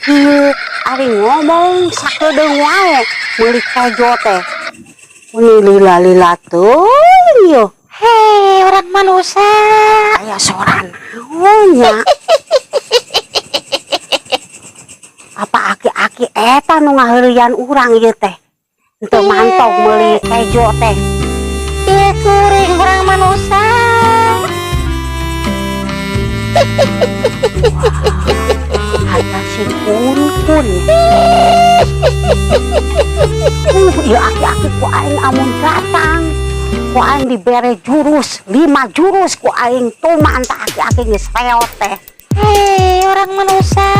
Ari ngomong sakedeung wae meuli kejo teh. Uni lila-lila teuing yo. Hei, orang manusia. Aya soran naonnya. Apa aki-aki eta nu ngaheureuyan urang ieu teh? Henteu mantong meuli kejo teh. Ieu kuring orang manusia. Harta si kun. Ieu aki-aki ku aing amun datang. Ku aing dibere jurus 5 jurus ku aing tuh mantap aki-aki geus reot teh. Hei, orang manusia.